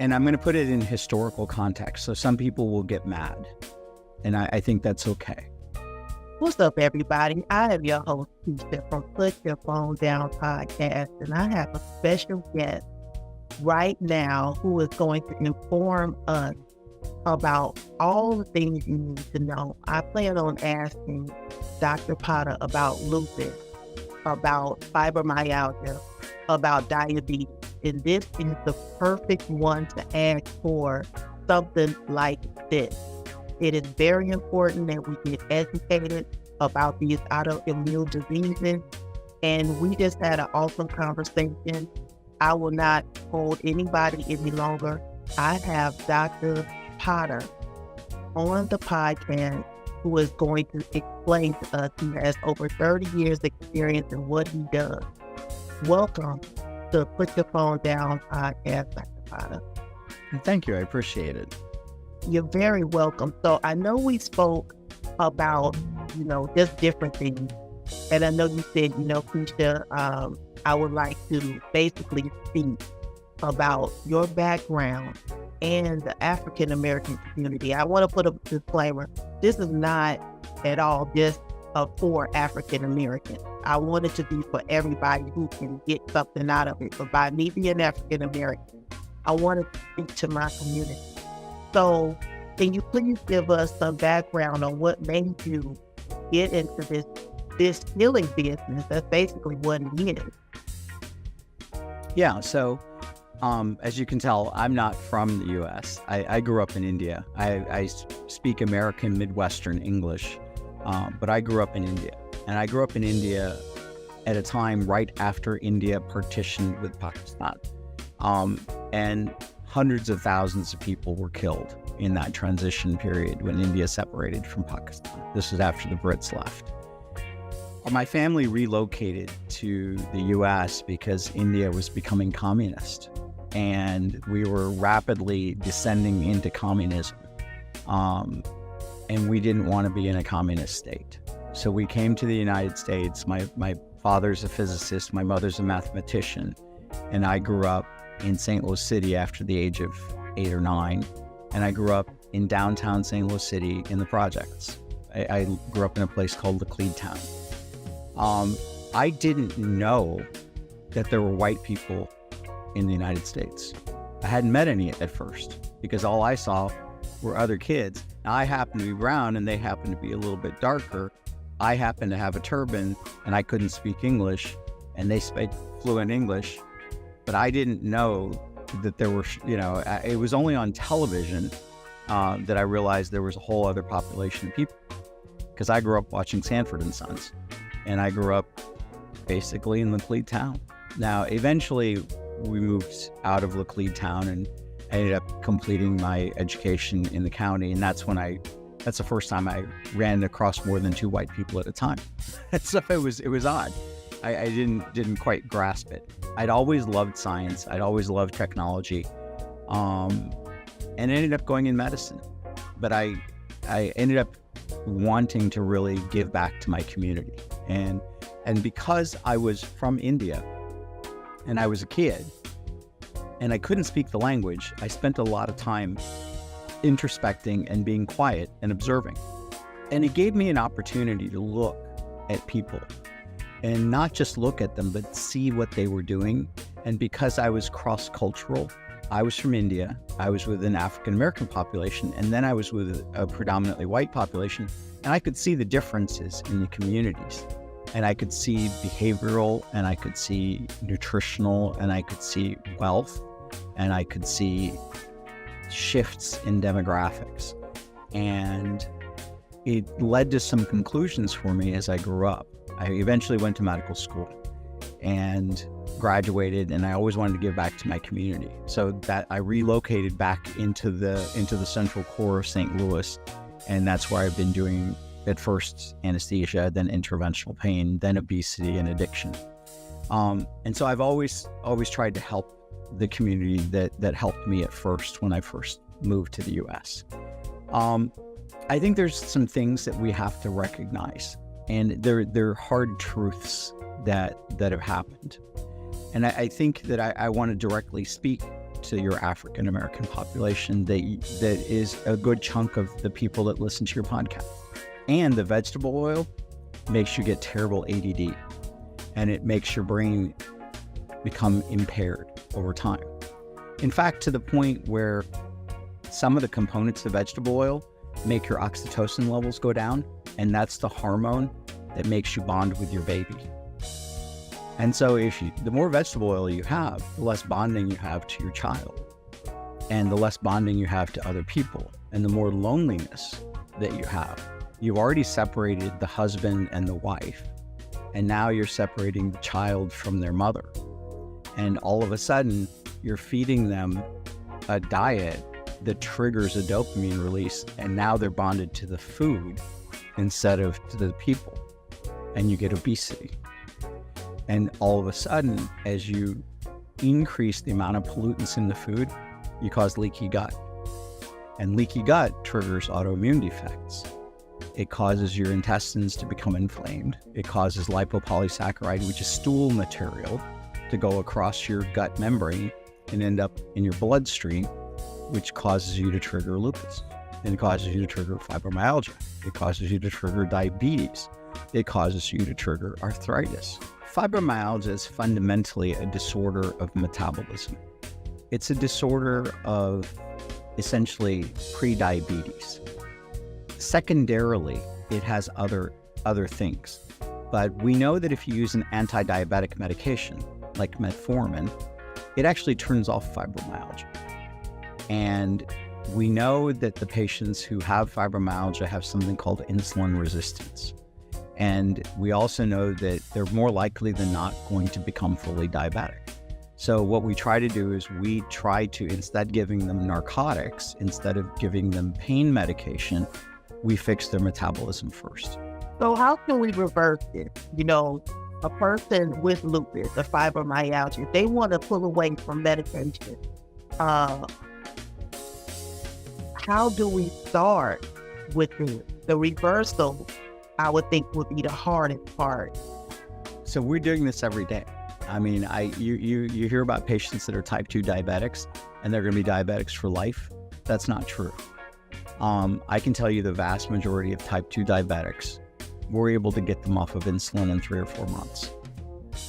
And I'm going to put it in historical context. So some people will get mad, and I think that's okay. What's up, everybody? I am your host, Keisha from Put Your Phone Down podcast, and I have a special guest right now who is going to inform us about all the things you need to know. I plan on asking Dr. Padda about lupus, about fibromyalgia, about diabetes, and this is the perfect one to ask for something like this. It is very important that we get educated about these autoimmune diseases, and we just had an awesome conversation. I will not hold anybody any longer. I have Dr. Padda on the podcast who is going to explain to us. He has over 30 years experience in what he does. Welcome to Put Your Phone Down podcast, Dr. Padda. Thank you. I appreciate it. You're very welcome. So I know we spoke about, just different things. And I know you said, Keisha, I would like to basically speak about your background and the African-American community. I want to put a disclaimer. This is not at all just for African-Americans. I want it to be for everybody who can get something out of it. But by me being African-American, I want to speak to my community. So can you please give us some background on what made you get into this healing business? That's basically what it is. Yeah, so as you can tell, I'm not from the U.S. I grew up in India. I speak American Midwestern English, but I grew up in India. And I grew up in India at a time right after India partitioned with Pakistan. And hundreds of thousands of people were killed in that transition period when India separated from Pakistan. This was after the Brits left. My family relocated to the U.S. because India was becoming communist, and we were rapidly descending into communism. And we didn't want to be in a communist state. So we came to the United States. My father's a physicist, my mother's a mathematician, and I grew up in St. Louis City after the age of 8 or 9. And I grew up in downtown St. Louis City in the projects. I grew up in a place called Laclede I didn't know that there were white people in the United States. I hadn't met any at first because all I saw were other kids. Now, I happened to be brown and they happened to be a little bit darker. I happened to have a turban and I couldn't speak English, and they spoke fluent English. But I didn't know that there were, it was only on television that I realized there was a whole other population of people. Because I grew up watching Sanford and Sons, and I grew up basically in Laclede Town. Now, eventually we moved out of Laclede Town, and I ended up completing my education in the county. And that's the first time I ran across more than 2 white people at a time. So it was odd. I didn't quite grasp it. I'd always loved science. I'd always loved technology, and ended up going in medicine. But I ended up wanting to really give back to my community. And because I was from India and I was a kid and I couldn't speak the language, I spent a lot of time introspecting and being quiet and observing. And it gave me an opportunity to look at people and not just look at them, but see what they were doing. And because I was cross-cultural, I was from India, I was with an African-American population, and then I was with a predominantly white population, and I could see the differences in the communities. And I could see behavioral, and I could see nutritional, and I could see wealth, and I could see shifts in demographics. And it led to some conclusions for me as I grew up. I eventually went to medical school and graduated, and I always wanted to give back to my community. So that I relocated back into the central core of St. Louis, and that's where I've been doing at first anesthesia, then interventional pain, then obesity and addiction. And so I've always tried to help the community that helped me at first when I first moved to the U.S. I think there's some things that we have to recognize, and they're hard truths that have happened. And I think that I want to directly speak to your African American population that is a good chunk of the people that listen to your podcast. And the vegetable oil makes you get terrible ADD, and it makes your brain become impaired over time. In fact, to the point where some of the components of vegetable oil make your oxytocin levels go down, and that's the hormone that makes you bond with your baby. And so the more vegetable oil you have, the less bonding you have to your child, and the less bonding you have to other people, and the more loneliness that you have. You've already separated the husband and the wife, and now you're separating the child from their mother. And all of a sudden, you're feeding them a diet that triggers a dopamine release, and now they're bonded to the food instead of to the people, and you get obesity. And all of a sudden, as you increase the amount of pollutants in the food, you cause leaky gut. And leaky gut triggers autoimmune defects. It causes your intestines to become inflamed. It causes lipopolysaccharide, which is stool material, to go across your gut membrane and end up in your bloodstream, which causes you to trigger lupus. And it causes you to trigger fibromyalgia. It causes you to trigger diabetes. It causes you to trigger arthritis. Fibromyalgia is fundamentally a disorder of metabolism. It's a disorder of essentially pre-diabetes. Secondarily, it has other things. But we know that if you use an anti-diabetic medication, like metformin, it actually turns off fibromyalgia. And we know that the patients who have fibromyalgia have something called insulin resistance. And we also know that they're more likely than not going to become fully diabetic. So what we try to do is we try to, instead giving them narcotics, instead of giving them pain medication, we fix their metabolism first. So how can we reverse it? You know, a person with lupus or fibromyalgia, they want to pull away from medication. How do we start with it? The reversal, I would think, would be the hardest part. So we're doing this every day. I mean, you hear about patients that are type 2 diabetics and they're going to be diabetics for life. That's not true. I can tell you the vast majority of type 2 diabetics, we're able to get them off of insulin in 3 or 4 months.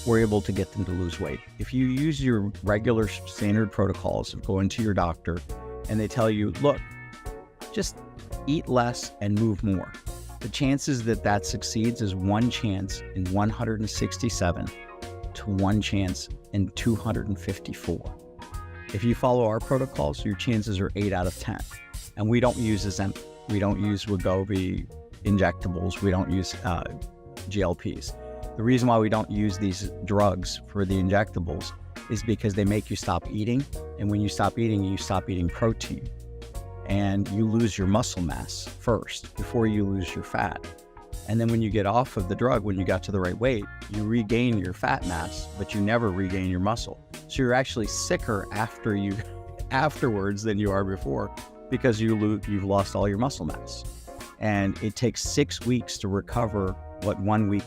We're able to get them to lose weight. If you use your regular standard protocols of going to your doctor and they tell you, look, just eat less and move more, the chances that that succeeds is 1 chance in 167 to 1 chance in 254. If you follow our protocols, your chances are 8 out of 10. And we don't use Ozempic. We don't use Wegovy injectables. We don't use GLPs. The reason why we don't use these drugs for the injectables is because they make you stop eating. And when you stop eating protein. And you lose your muscle mass first before you lose your fat. And then when you get off of the drug, when you got to the right weight, you regain your fat mass, but you never regain your muscle. So you're actually sicker afterwards than you are before, because you've lost all your muscle mass. And it takes 6 weeks to recover what 1 week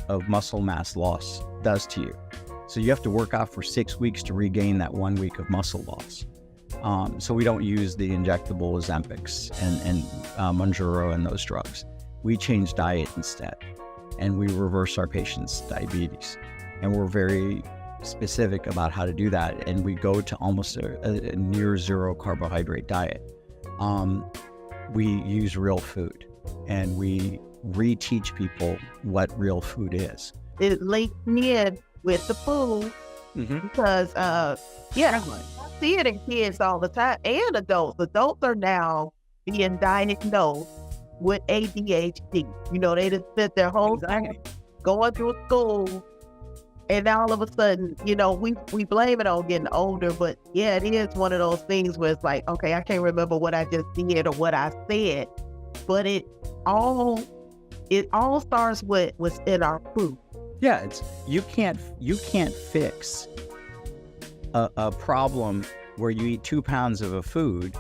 of muscle mass loss does to you. So you have to work out for 6 weeks to regain that 1 week of muscle loss. So we don't use the injectable Ozempics and Mounjaro and those drugs. We change diet instead, and we reverse our patients' diabetes. And we're very specific about how to do that. And we go to almost a near zero carbohydrate diet. We use real food, and we reteach people what real food is. It links me in with the food because, I see it in kids all the time and adults. Adults are now being diagnosed with ADHD. You know, they just spent their whole time going through school, and now all of a sudden, you know, we blame it on getting older, but yeah, it is one of those things where it's like, okay, I can't remember what I just did or what I said, but it all starts with what's in our food. Yeah, you can't fix a problem where you eat 2 pounds of a food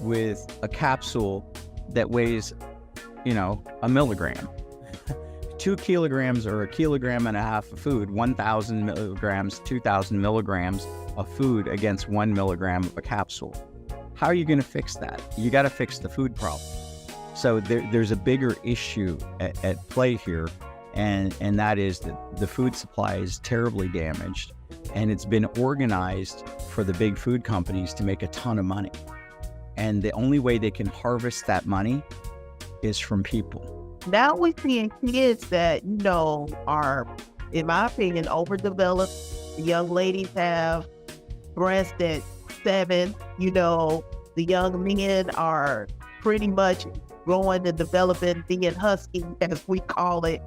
with a capsule that weighs, a milligram. 2 kilograms or 1.5 kilograms of food, 1,000 milligrams, 2,000 milligrams of food against 1 milligram of a capsule. How are you going to fix that? You got to fix the food problem. So there's a bigger issue at play here, and that is that the food supply is terribly damaged, and it's been organized for the big food companies to make a ton of money. And the only way they can harvest that money is from people. Now we're seeing kids that, are, in my opinion, overdeveloped. The young ladies have breasts at 7, the young men are pretty much growing and developing, being husky, as we call it.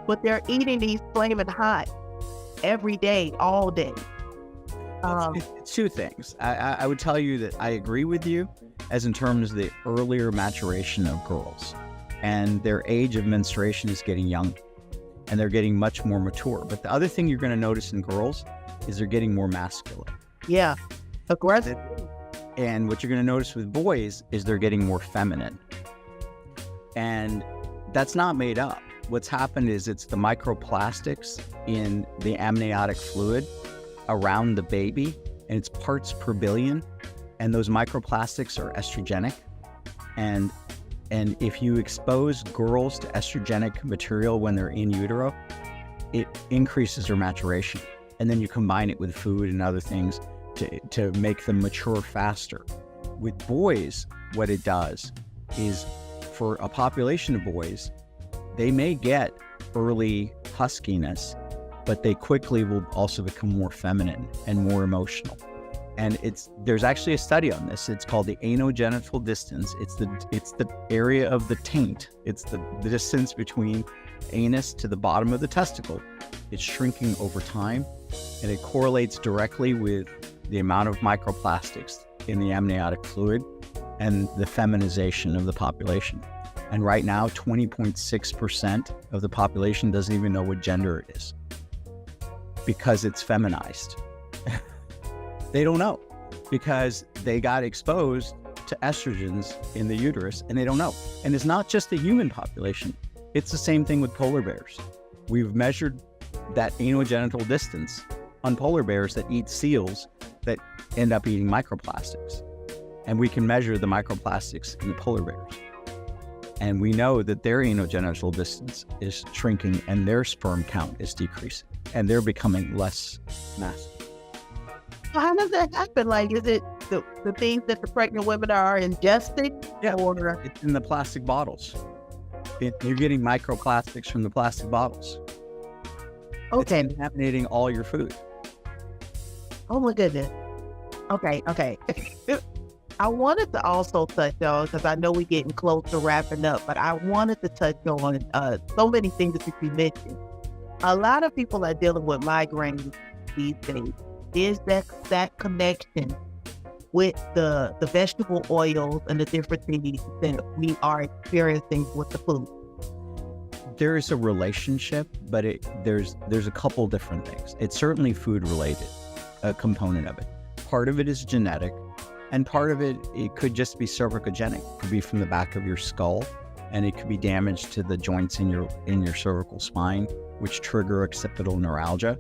But they're eating these flaming hot every day, all day. It's two things. I would tell you that I agree with you as in terms of the earlier maturation of girls, and their age of menstruation is getting younger, and they're getting much more mature. But the other thing you're going to notice in girls is they're getting more masculine. Yeah, aggressive. And what you're going to notice with boys is they're getting more feminine. And that's not made up. What's happened is it's the microplastics in the amniotic fluid around the baby, and it's parts per billion. And those microplastics are estrogenic. And if you expose girls to estrogenic material when they're in utero, it increases their maturation. And then you combine it with food and other things to make them mature faster. With boys, what it does is, for a population of boys, they may get early huskiness, but they quickly will also become more feminine and more emotional. And there's actually a study on this. It's called the anogenital distance. It's the area of the taint. It's the distance between anus to the bottom of the testicle. It's shrinking over time, and it correlates directly with the amount of microplastics in the amniotic fluid and the feminization of the population. And right now, 20.6% of the population doesn't even know what gender it is because it's feminized. They don't know because they got exposed to estrogens in the uterus, and they don't know. And it's not just the human population. It's the same thing with polar bears. We've measured that anogenital distance on polar bears that eat seals that end up eating microplastics. And we can measure the microplastics in the polar bears. And we know that their anogenital distance is shrinking and their sperm count is decreasing, and they're becoming less massive. So how does that happen? Like, is it the things that the pregnant women are ingesting? Yeah, or it's in the plastic bottles. You're getting microplastics from the plastic bottles. Okay. It's contaminating all your food. Oh my goodness. Okay. I wanted to also touch on, because I know we're getting close to wrapping up, but I wanted to touch on so many things that you mentioned. A lot of people are dealing with migraine these days. Is that connection with the vegetable oils and the different things that we are experiencing with the food? There is a relationship, but there's a couple different things. It's certainly food related, a component of it. Part of it is genetic, and part of it could just be cervicogenic. It could be from the back of your skull, and it could be damage to the joints in your cervical spine, which trigger occipital neuralgia.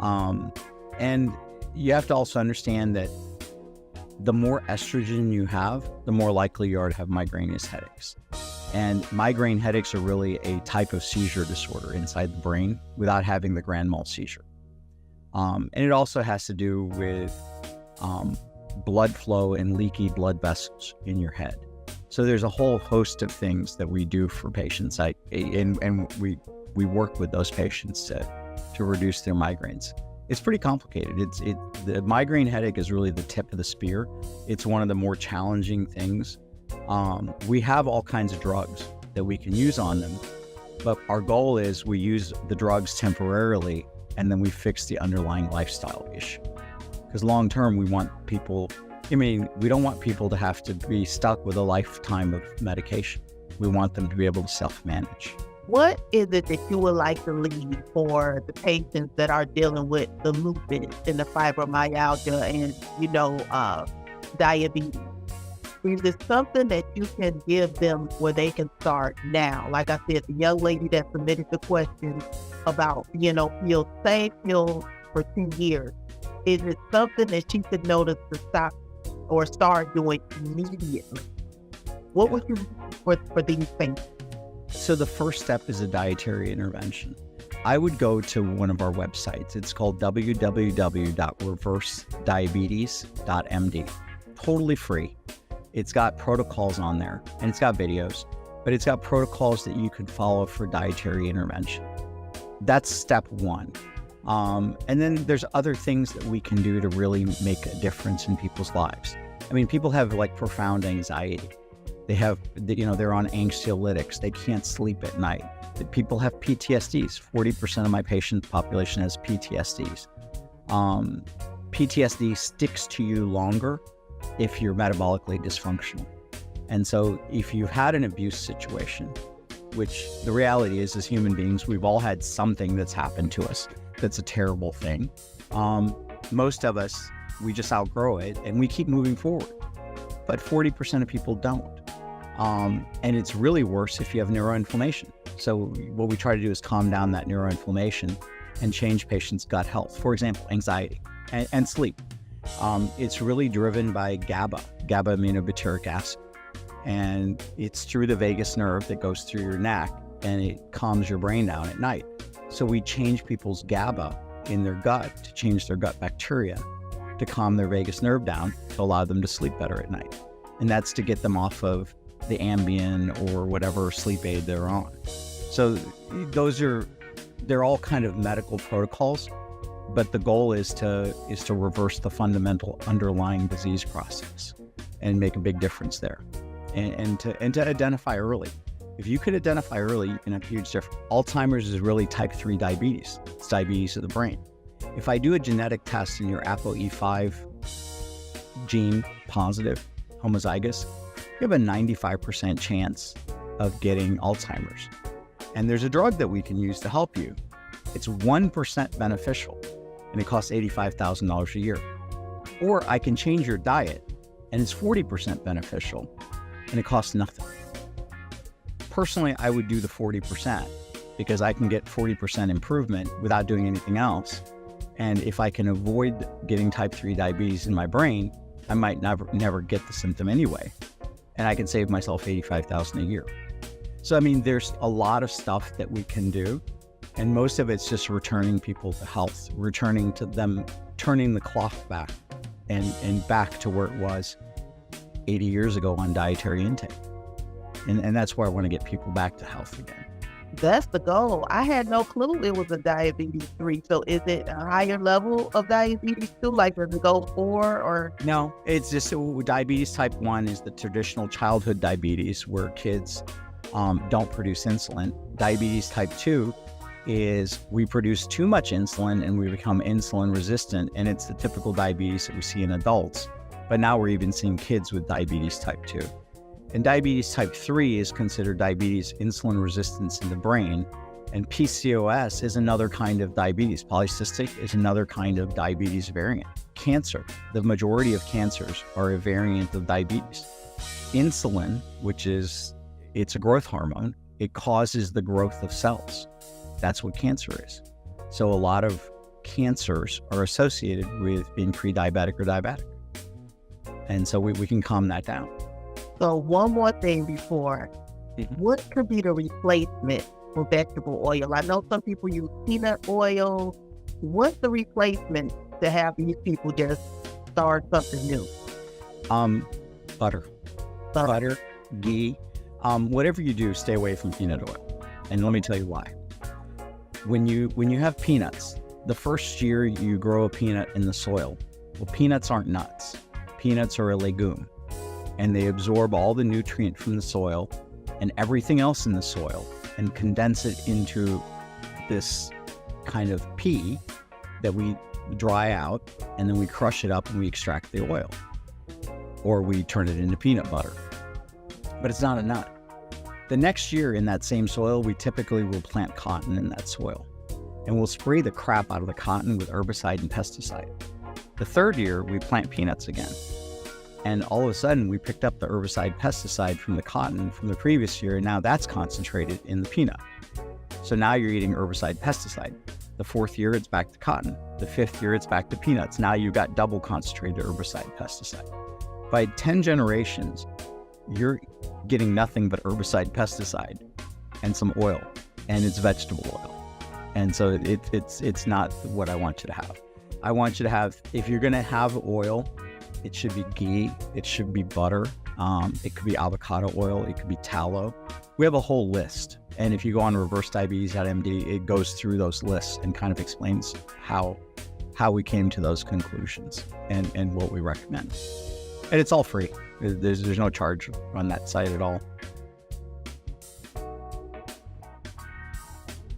And you have to also understand that the more estrogen you have, the more likely you are to have migrainous headaches. And migraine headaches are really a type of seizure disorder inside the brain without having the grand mal seizure. And it also has to do with blood flow and leaky blood vessels in your head. So there's a whole host of things that we do for patients. And we work with those patients to reduce their migraines. It's pretty complicated. The migraine headache is really the tip of the spear. It's one of the more challenging things. We have all kinds of drugs that we can use on them, but our goal is we use the drugs temporarily, and then we fix the underlying lifestyle issue. Because long term, we want people, we don't want people to have to be stuck with a lifetime of medication. We want them to be able to self-manage. What is it that you would like to leave for the patients that are dealing with the lupus and the fibromyalgia and, diabetes? Is there something that you can give them where they can start now? Like I said, the young lady that submitted the question about, feel safe, feel for 2 years. is it something that she could notice to stop or start doing immediately? What would you do for these things? So the first step is a dietary intervention. I would go to one of our websites. It's called www.reversediabetes.md. Totally free. It's got protocols on there, and it's got videos, but it's got protocols that you can follow for dietary intervention. That's step one. And then there's other things that we can do to really make a difference in people's lives. I mean, people have like profound anxiety. They're on anxiolytics. They can't sleep at night. People have PTSDs. 40% of my patient population has PTSDs. PTSD sticks to you longer if you're metabolically dysfunctional. And so if you've had an abuse situation, which the reality is, as human beings, we've all had something that's happened to us that's a terrible thing. Most of us, we just outgrow it and we keep moving forward. But 40% of people don't. And it's really worse if you have neuroinflammation. So what we try to do is calm down that neuroinflammation and change patients' gut health. For example, anxiety and sleep. It's really driven by GABA aminobutyric acid. And it's through the vagus nerve that goes through your neck, and it calms your brain down at night. So we change people's GABA in their gut to change their gut bacteria to calm their vagus nerve down to allow them to sleep better at night. And that's to get them off of the Ambien or whatever sleep aid they're on. So they're all kind of medical protocols, but the goal is to reverse the fundamental underlying disease process and make a big difference there. And to identify early. If you could identify early, you can have a huge difference. Alzheimer's is really type 3 diabetes. It's diabetes of the brain. If I do a genetic test and you're ApoE5 gene positive, homozygous, you have a 95% chance of getting Alzheimer's. And there's a drug that we can use to help you. It's 1% beneficial, and it costs $85,000 a year. Or I can change your diet, and it's 40% beneficial, and it costs nothing. Personally, I would do the 40% because I can get 40% improvement without doing anything else. And if I can avoid getting type 3 diabetes in my brain, I might never get the symptom anyway. And I can save myself $85,000 a year. So, I mean, there's a lot of stuff that we can do. And most of it's just returning people to health, returning to them, turning the clock back and back to where it was 80 years ago on dietary intake. And that's where I want to get people back to health again. That's the goal. I had no clue it was a diabetes 3. So is it a higher level of diabetes 2? Like does it go 4 or? No, it's just diabetes type 1 is the traditional childhood diabetes where kids don't produce insulin. Diabetes type 2 is we produce too much insulin and we become insulin resistant. And it's the typical diabetes that we see in adults. But now we're even seeing kids with diabetes type 2. And diabetes type 3 is considered diabetes insulin resistance in the brain. And PCOS is another kind of diabetes. Polycystic is another kind of diabetes variant. Cancer, the majority of cancers are a variant of diabetes. Insulin, it's a growth hormone, it causes the growth of cells. That's what cancer is. So a lot of cancers are associated with being pre-diabetic or diabetic. And so we can calm that down. So one more thing before, what could be the replacement for vegetable oil? I know some people use peanut oil. What's the replacement to have these people just start something new? Butter, ghee, whatever you do, stay away from peanut oil. And let me tell you why. When you have peanuts, the first year you grow a peanut in the soil. Well, peanuts aren't nuts. Peanuts are a legume. And they absorb all the nutrient from the soil and everything else in the soil and condense it into this kind of pea that we dry out, and then we crush it up and we extract the oil, or we turn it into peanut butter. But it's not a nut. The next year in that same soil, we typically will plant cotton in that soil, and we'll spray the crap out of the cotton with herbicide and pesticide. The third year, we plant peanuts again. And all of a sudden, we picked up the herbicide pesticide from the cotton from the previous year, and now that's concentrated in the peanut. So now you're eating herbicide pesticide. The 4th year, it's back to cotton. The 5th year, it's back to peanuts. Now you've got double concentrated herbicide, pesticide. By 10 generations, you're getting nothing but herbicide, pesticide, and some oil, and it's vegetable oil. And so it's not what I want you to have. I want you to have, if you're gonna have oil, it should be ghee, it should be butter, it could be avocado oil, it could be tallow. We have a whole list. And if you go on reversediabetes.md, it goes through those lists and kind of explains how we came to those conclusions and what we recommend. And it's all free. There's no charge on that site at all.